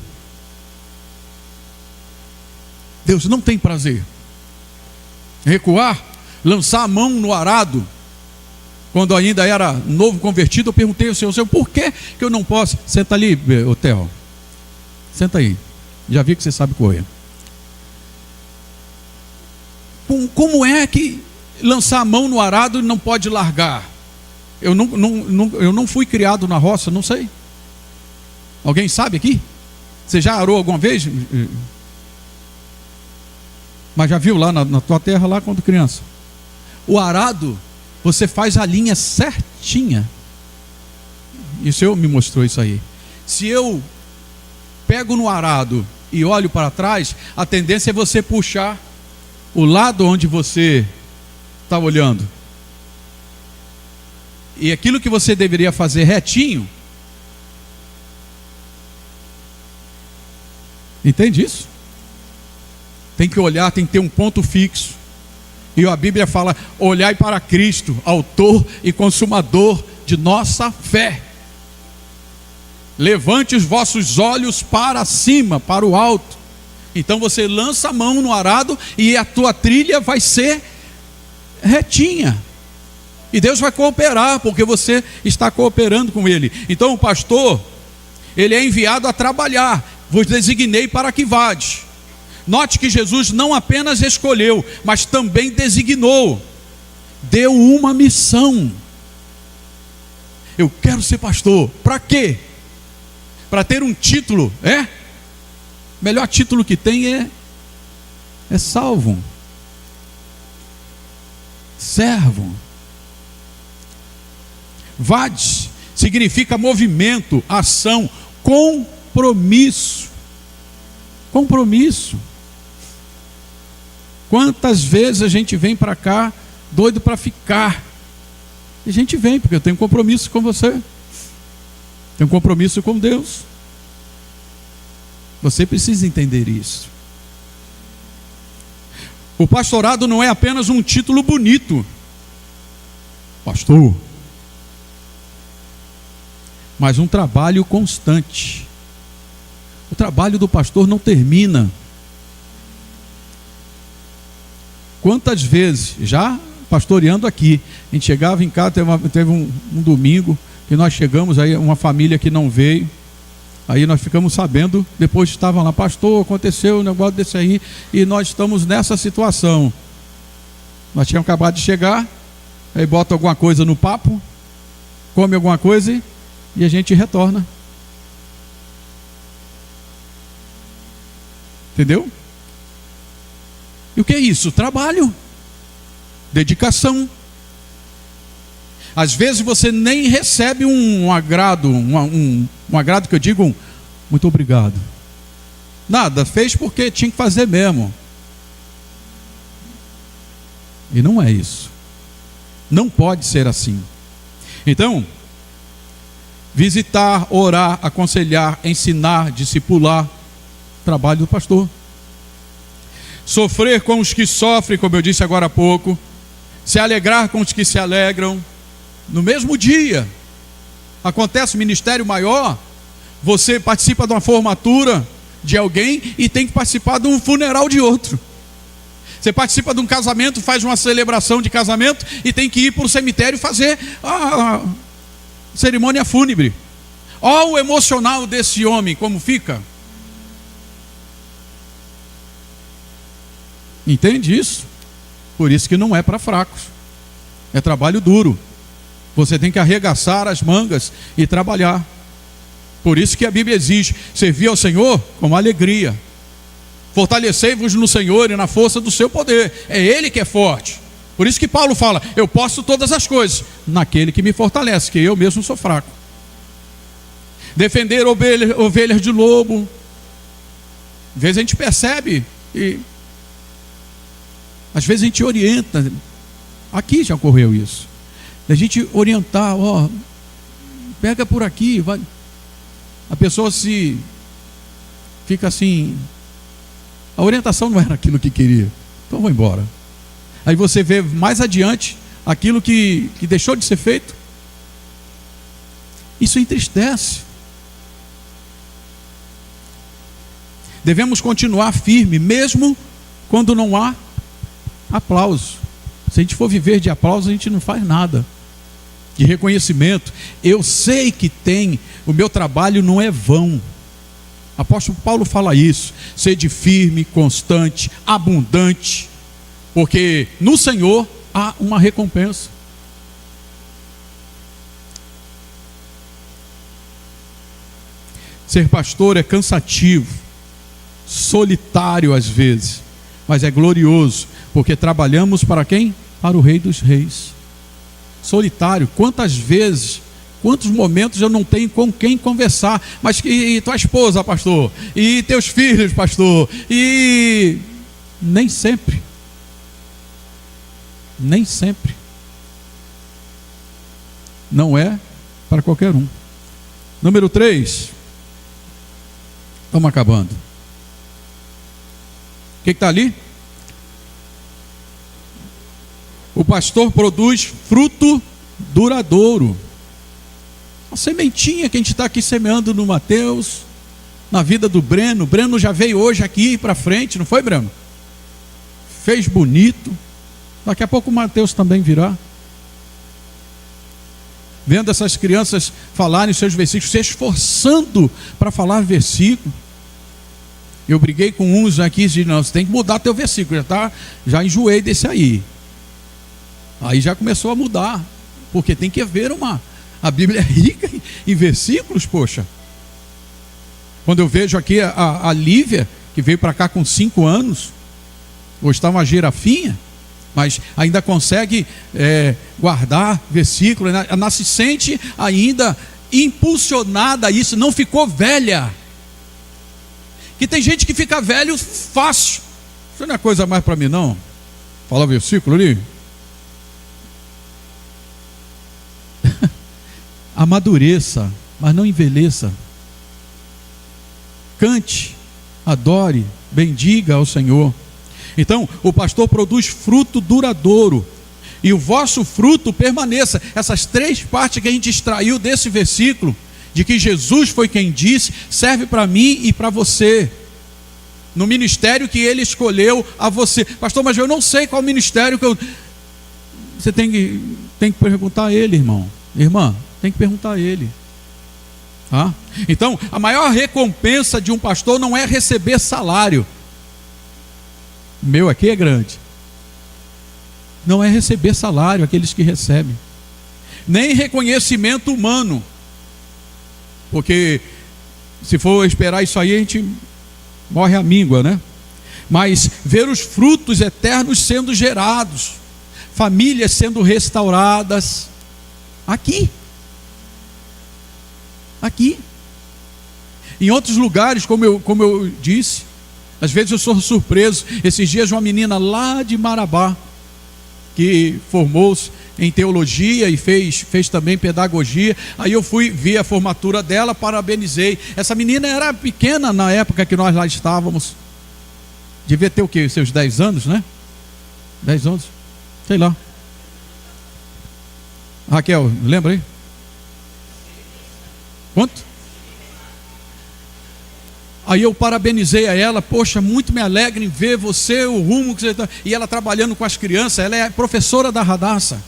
Deus não tem prazer. Recuar, lançar a mão no arado. Quando ainda era novo convertido, eu perguntei ao Senhor, por que eu não posso? Senta ali, Theo. Senta aí. Já vi que você sabe correr. Como é que lançar a mão no arado não pode largar? Eu não fui criado na roça, não sei. Alguém sabe aqui? Você já arou alguma vez? Mas já viu lá na tua terra, lá quando criança? O arado, você faz a linha certinha. E o Senhor me mostrou isso aí. Se eu pego no arado e olho para trás, a tendência é você puxar o lado onde você está olhando. E aquilo que você deveria fazer retinho. Entende isso? Tem que olhar, tem que ter um ponto fixo. E a Bíblia fala: olhai para Cristo, autor e consumador de nossa fé. Levante os vossos olhos para cima, para o alto. Então você lança a mão no arado e a tua trilha vai ser retinha. E Deus vai cooperar, porque você está cooperando com Ele. Então o pastor, ele é enviado a trabalhar. Vos designei para que vades. Note que Jesus não apenas escolheu, mas também designou. Deu uma missão. Eu quero ser pastor. Para quê? Para ter um título, é? O melhor título que tem é salvo. Servo. Vades significa movimento, ação, compromisso. Compromisso. Quantas vezes a gente vem para cá doido para ficar? E a gente vem porque eu tenho compromisso com você. Tenho compromisso com Deus. Você precisa entender isso. O pastorado não é apenas um título bonito, pastor, mas um trabalho constante. O trabalho do pastor não termina. Quantas vezes, já pastoreando aqui, a gente chegava em casa, teve um domingo que nós chegamos, aí uma família que não veio, aí nós ficamos sabendo, depois estavam lá, pastor, aconteceu um negócio desse aí, e nós estamos nessa situação. Nós tínhamos acabado de chegar, aí bota alguma coisa no papo, come alguma coisa e a gente retorna. Entendeu? E o que é isso? Trabalho, dedicação. Às vezes você nem recebe um agrado, um agrado que eu digo, muito obrigado. Nada, fez porque tinha que fazer mesmo. E não é isso. Não pode ser assim. Então, visitar, orar, aconselhar, ensinar, discipular, trabalho do pastor. Sofrer com os que sofrem, como eu disse agora há pouco. Se alegrar com os que se alegram. No mesmo dia acontece um ministério maior, você participa de uma formatura de alguém e tem que participar de um funeral de outro. Você participa de um casamento, faz uma celebração de casamento e tem que ir para o cemitério fazer a cerimônia fúnebre. Olha o emocional desse homem, como fica. Entende isso? Por isso que não é para fracos. É trabalho duro. Você tem que arregaçar as mangas e trabalhar. Por isso que a Bíblia exige servir ao Senhor com alegria. Fortalecei-vos no Senhor e na força do seu poder. É Ele que é forte. Por isso que Paulo fala: eu posso todas as coisas naquele que me fortalece, que eu mesmo sou fraco. Defender ovelhas de lobo. Às vezes a gente percebe e às vezes a gente orienta. Aqui já ocorreu isso. A gente orientar, ó, pega por aqui, vai. A pessoa se fica assim, a orientação não era aquilo que queria, então vou embora. Aí você vê mais adiante aquilo que deixou de ser feito. Isso entristece. Devemos continuar firme, mesmo quando não há aplauso. Se a gente for viver de aplauso, a gente não faz nada. De reconhecimento. Eu sei que tem, o meu trabalho não é vão. Apóstolo Paulo fala isso. Sede firme, constante, abundante, porque no Senhor há uma recompensa. Ser pastor é cansativo, solitário às vezes, mas é glorioso, porque trabalhamos para quem? Para o Rei dos Reis. Solitário, quantas vezes, quantos momentos eu não tenho com quem conversar. Mas e tua esposa, pastor? E teus filhos, pastor? E nem sempre. Nem sempre. Não é para qualquer um. Número 3. Estamos acabando. O que está ali? O pastor produz fruto duradouro. A sementinha que a gente está aqui semeando no Mateus, na vida do Breno. O Breno já veio hoje aqui para frente, não foi, Breno? Fez bonito. Daqui a pouco o Mateus também virá. Vendo essas crianças falarem seus versículos, se esforçando para falar versículo. Eu briguei com uns aqui e disse: não, você tem que mudar teu versículo, já enjoei desse aí. Aí já começou a mudar, porque tem que haver a Bíblia é rica em versículos, poxa. Quando eu vejo aqui a Lívia, que veio para cá com 5 anos, hoje está uma girafinha, mas ainda consegue guardar versículo, ela se sente ainda impulsionada a isso, não ficou velha. Que tem gente que fica velho fácil. Isso não é coisa mais para mim, não. Fala o versículo ali. Amadureça, mas não envelheça. Cante, adore, bendiga ao Senhor. Então, o pastor produz fruto duradouro, e o vosso fruto permaneça. Essas 3 partes que a gente extraiu desse versículo, de que Jesus foi quem disse, serve para mim e para você, no ministério que Ele escolheu a você. Pastor, mas eu não sei qual ministério que eu... Você tem que perguntar a Ele, irmão. Irmã, tem que perguntar a Ele. Então, a maior recompensa de um pastor não é receber salário. O meu aqui é grande. Não é receber salário, aqueles que recebem. Nem reconhecimento humano. Porque se for esperar isso aí, a gente morre à míngua, né? Mas ver os frutos eternos sendo gerados, famílias sendo restauradas, aqui. Em outros lugares, como eu disse, às vezes eu sou surpreso. Esses dias uma menina lá de Marabá, que formou-se em teologia e fez também pedagogia. Aí eu vi a formatura dela, parabenizei. Essa menina era pequena na época que nós lá estávamos. Devia ter o quê? Seus 10 anos, né? 10 anos? Sei lá. Raquel, lembra aí? Quanto? Aí eu parabenizei a ela. Poxa, muito me alegra em ver você, o rumo que você está. E ela trabalhando com as crianças. Ela é professora da Radassa.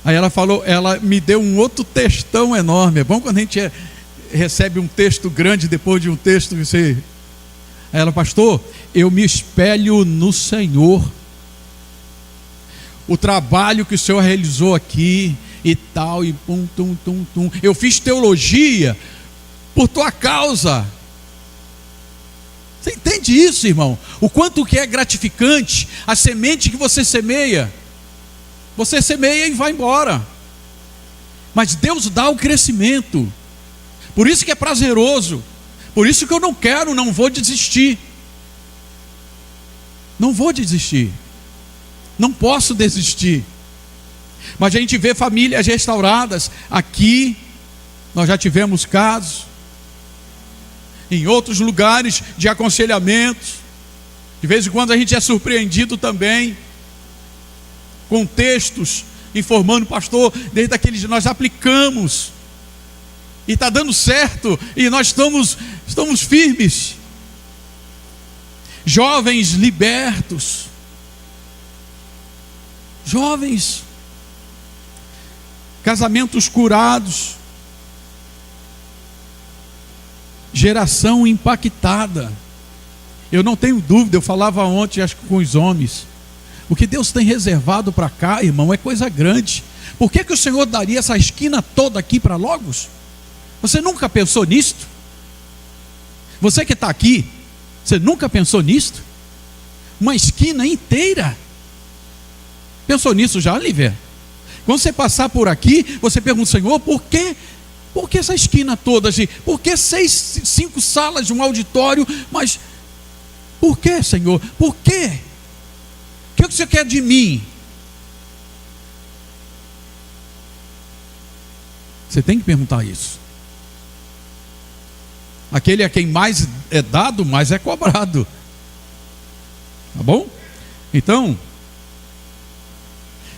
Aí ela falou, ela me deu um outro textão enorme. É bom quando a gente recebe um texto grande depois de um texto. Aí ela: pastor, eu me espelho no Senhor. O trabalho que o Senhor realizou aqui e tal, e pum, tum, tum, tum. Eu fiz teologia por tua causa. Você entende isso, irmão? O quanto que é gratificante a semente que você semeia. Você semeia e vai embora. Mas Deus dá o crescimento. Por isso que é prazeroso. Por isso que eu não vou desistir. Não vou desistir. Não posso desistir. Mas a gente vê famílias restauradas. Aqui nós já tivemos casos. Em outros lugares de aconselhamento. De vez em quando a gente é surpreendido também com textos informando, pastor, desde aquele dia nós aplicamos e está dando certo, e nós estamos firmes. Jovens libertos, jovens, casamentos curados, geração impactada. Eu não tenho dúvida, eu falava ontem, acho que com os homens, o que Deus tem reservado para cá, irmão, é coisa grande. Por que o Senhor daria essa esquina toda aqui para Logos? Você nunca pensou nisto? Você que está aqui, você nunca pensou nisto? Uma esquina inteira. Pensou nisso já, Lívia? Quando você passar por aqui, você pergunta, Senhor, por que essa esquina toda, gente? Por que 5 salas de um auditório? Mas por que, Senhor? Por quê? O que você quer de mim? Você tem que perguntar isso. Aquele a quem mais é dado, mais é cobrado. Tá bom? Então,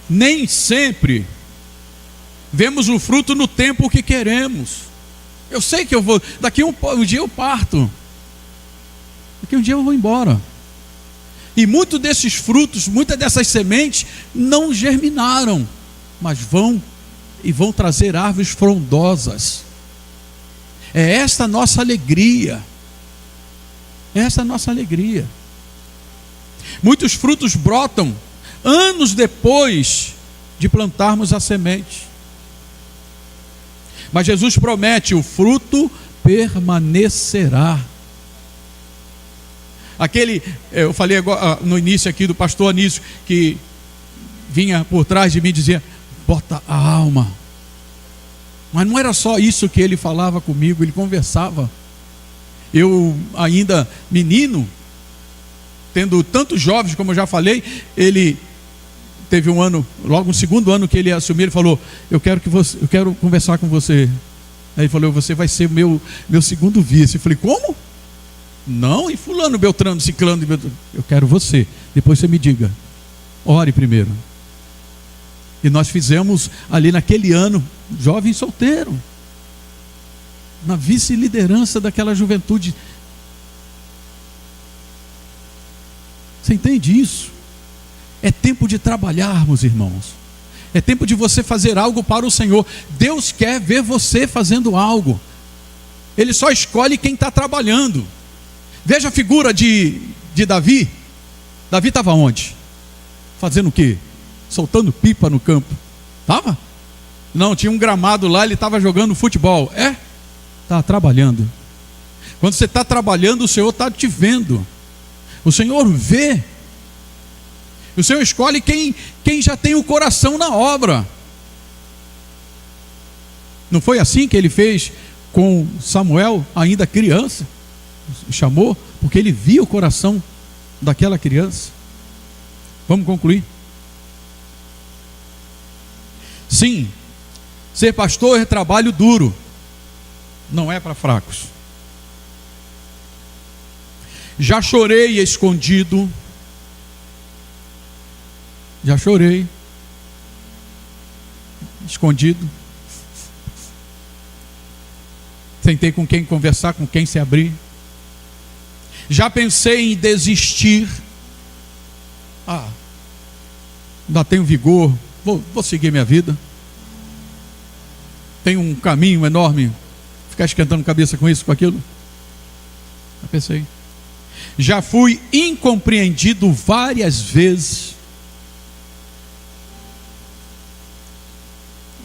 nem sempre vemos o fruto no tempo que queremos. Eu sei que eu vou, daqui um dia eu parto. Daqui um dia eu vou embora. E muitos desses frutos, muitas dessas sementes não germinaram, mas vão trazer árvores frondosas. É esta a nossa alegria. É esta a nossa alegria. Muitos frutos brotam anos depois de plantarmos a semente. Mas Jesus promete: o fruto permanecerá. Eu falei agora, no início aqui, do pastor Anísio, que vinha por trás de mim e dizia: bota a alma. Mas não era só isso que ele falava comigo, ele conversava. Eu ainda menino, tendo tantos jovens, como eu já falei, ele teve um ano, logo no segundo ano que ele assumiu, ele falou: eu quero conversar com você. Aí ele falou: você vai ser meu segundo vice. Eu falei: como? Não, e fulano, Beltrano, Ciclano, eu quero você. Depois você me diga. Ore primeiro. E nós fizemos ali naquele ano, jovem solteiro, na vice-liderança daquela juventude. Você entende isso? É tempo de trabalharmos, irmãos. É tempo de você fazer algo para o Senhor. Deus quer ver você fazendo algo. Ele só escolhe quem está trabalhando. Veja a figura de Davi. Davi estava onde? Fazendo o quê? Soltando pipa no campo. Estava? Não, tinha um gramado lá, ele estava jogando futebol. Estava trabalhando. Quando você está trabalhando, o Senhor está te vendo. O Senhor vê. O Senhor escolhe quem já tem o coração na obra. Não foi assim que ele fez com Samuel, ainda criança? Chamou, porque ele via o coração daquela criança. Vamos concluir? Sim, ser pastor é trabalho duro, não é para fracos. Já chorei escondido, já chorei escondido, sem ter com quem conversar, com quem se abrir. Já pensei em desistir. Ainda tenho vigor, vou seguir minha vida. Tenho um caminho enorme, ficar esquentando cabeça com isso, com aquilo. Já pensei. Já fui incompreendido várias vezes.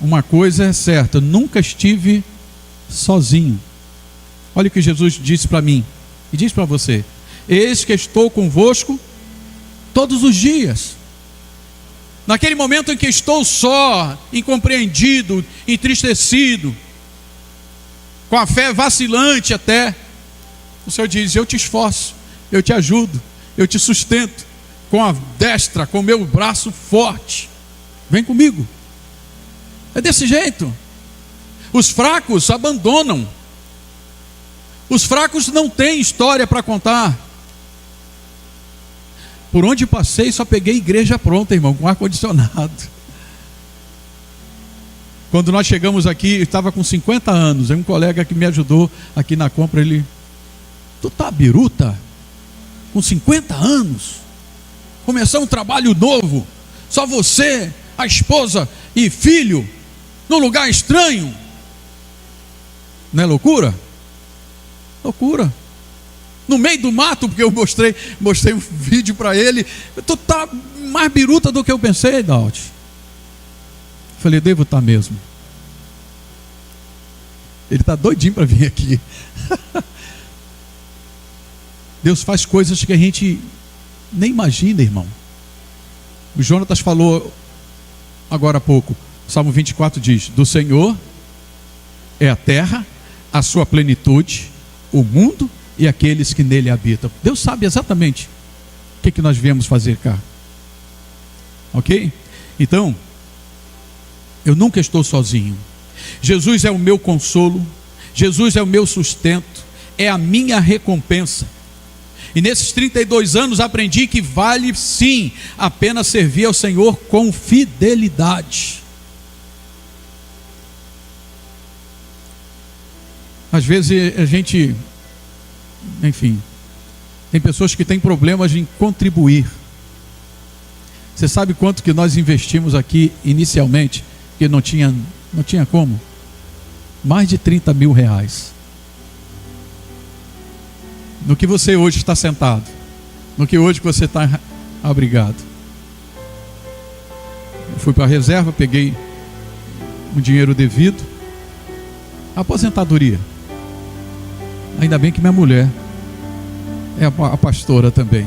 Uma coisa é certa: nunca estive sozinho. Olha o que Jesus disse para mim e diz para você: eis que estou convosco todos os dias. Naquele momento em que estou só, incompreendido, entristecido, com a fé vacilante até, o Senhor diz: eu te esforço, eu te ajudo, eu te sustento com a destra, com o meu braço forte. Vem comigo. É desse jeito. Os fracos abandonam. Os fracos não têm história para contar. Por onde passei só peguei igreja pronta, irmão, com ar-condicionado. Quando nós chegamos aqui, eu estava com 50 anos. Aí um colega que me ajudou aqui na compra, ele: tu tá biruta? Com 50 anos? Começar um trabalho novo, só você, a esposa e filho, num lugar estranho. Não é loucura? Loucura. No meio do mato, porque eu mostrei um vídeo para ele. Tu tá mais biruta do que eu pensei, Daud. Falei: devo estar mesmo. Ele está doidinho para vir aqui. Deus faz coisas que a gente nem imagina, irmão. O Jonatas falou agora há pouco. Salmo 24 diz: do Senhor é a terra, a sua plenitude, o mundo e aqueles que nele habitam. Deus sabe exatamente o que nós viemos fazer cá. Ok? Então, eu nunca estou sozinho. Jesus é o meu consolo, Jesus é o meu sustento, é a minha recompensa. E nesses 32 anos aprendi que vale sim a pena servir ao Senhor com fidelidade. Às vezes a gente, enfim, tem pessoas que têm problemas em contribuir. Você sabe quanto que nós investimos aqui inicialmente? Que não tinha como? Mais de 30 mil reais. No que você hoje está sentado, no que hoje você está abrigado. Eu fui para a reserva, peguei o dinheiro devido. Aposentadoria. Ainda bem que minha mulher é a pastora também.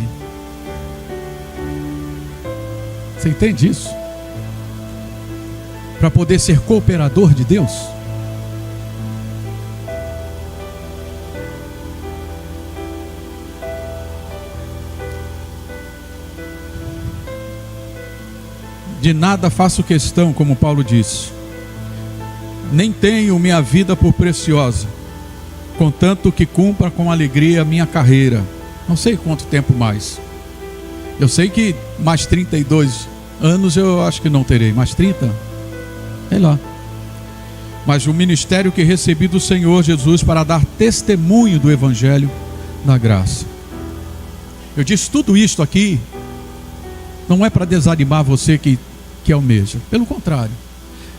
Você entende isso? Para poder ser cooperador de Deus. De nada faço questão, como Paulo disse, nem tenho minha vida por preciosa, contanto que cumpra com alegria a minha carreira. Não sei quanto tempo mais. Eu sei que mais 32 anos eu acho que não terei. Mais 30? Sei lá. Mas o ministério que recebi do Senhor Jesus para dar testemunho do Evangelho da graça. Eu disse tudo isto aqui, não é para desanimar você que almeja. Pelo contrário.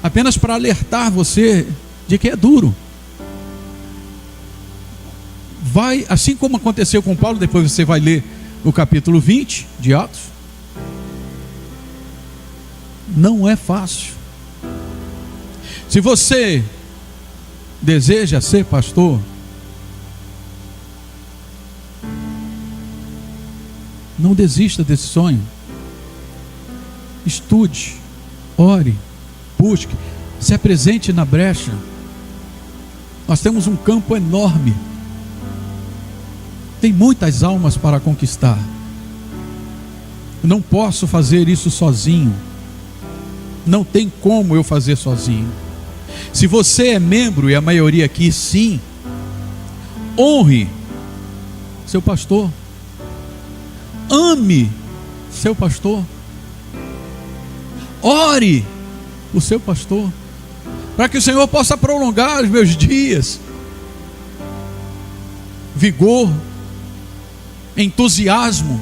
Apenas para alertar você de que é duro. Vai, assim como aconteceu com Paulo, depois você vai ler o capítulo 20 de Atos. Não é fácil. Se você deseja ser pastor, não desista desse sonho. Estude, ore, busque, se apresente na brecha. Nós temos um campo enorme. Tem muitas almas para conquistar. Eu não posso fazer isso sozinho. Não tem como eu fazer sozinho. Se você é membro, e a maioria aqui sim, honre seu pastor. Ame seu pastor. Ore o seu pastor, para que o Senhor possa prolongar os meus dias. Vigor, entusiasmo.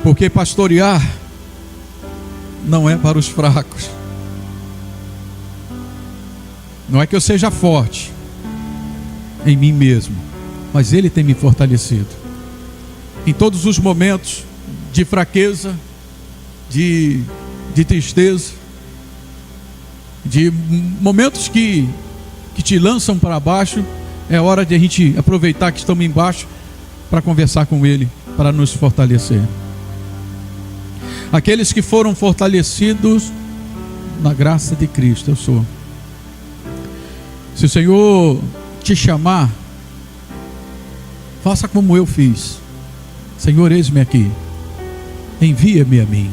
Porque pastorear não é para os fracos. Não é que eu seja forte em mim mesmo, mas Ele tem me fortalecido. Em todos os momentos de fraqueza, de tristeza, de momentos que te lançam para baixo, é hora de a gente aproveitar que estamos embaixo para conversar com Ele, para nos fortalecer. Aqueles que foram fortalecidos na graça de Cristo, eu sou. Se o Senhor te chamar, faça como eu fiz. Senhor, eis-me aqui, envia-me a mim.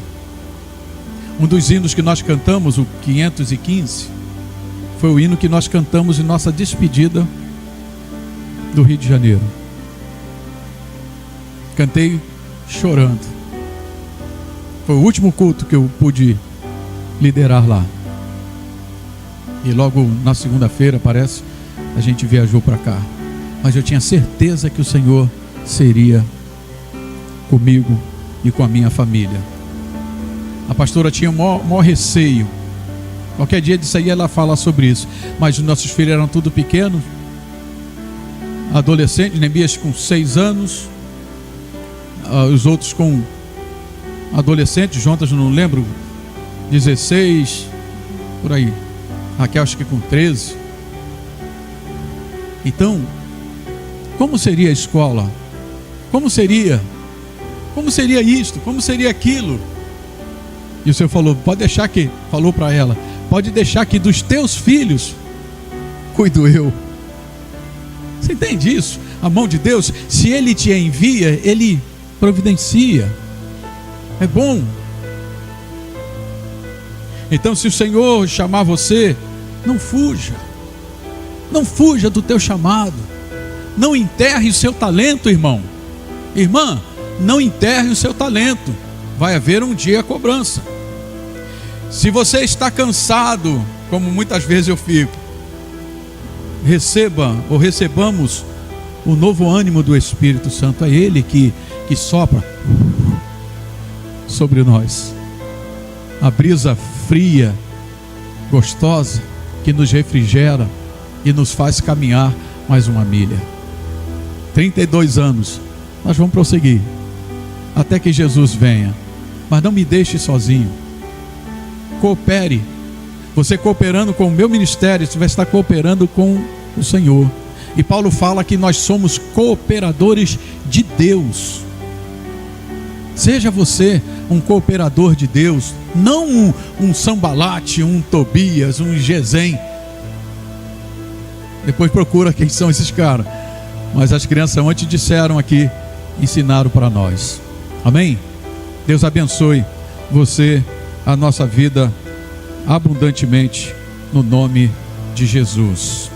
Um dos hinos que nós cantamos, o 515, foi o hino que nós cantamos em nossa despedida do Rio de Janeiro. Cantei chorando. Foi o último culto que eu pude liderar lá. E logo na segunda-feira, parece, a gente viajou para cá. Mas eu tinha certeza que o Senhor seria comigo e com a minha família. A pastora tinha o maior receio. Qualquer dia disso aí ela fala sobre isso. Mas os nossos filhos eram tudo pequenos, adolescentes, Neemias com 6 anos, os outros com adolescentes, Jonas não lembro, 16, por aí. Raquel acho que com 13. Então, como seria a escola? Como seria isto? Como seria aquilo? E o Senhor falou, pode deixar que, falou para ela, pode deixar que dos teus filhos cuido eu. Você entende isso? A mão de Deus, se Ele te envia, Ele providencia. É bom. Então, se o Senhor chamar você, não fuja. Não fuja do teu chamado. Não enterre o seu talento, irmão. Irmã, não enterre o seu talento. Vai haver um dia a cobrança. Se você está cansado, como muitas vezes eu fico, recebamos o novo ânimo do Espírito Santo. É Ele que sopra sobre nós. A brisa fria, gostosa, que nos refrigera e nos faz caminhar mais uma milha. 32 anos, nós vamos prosseguir até que Jesus venha. Mas não me deixe sozinho. Coopere. Você cooperando com o meu ministério, você vai estar cooperando com o Senhor. E Paulo fala que nós somos cooperadores de Deus. Seja você um cooperador de Deus, não um Sambalate, um Tobias, um Gesem. Depois procura quem são esses caras. Mas as crianças ontem disseram aqui, ensinaram para nós. Amém? Deus abençoe você, a nossa vida abundantemente, no nome de Jesus.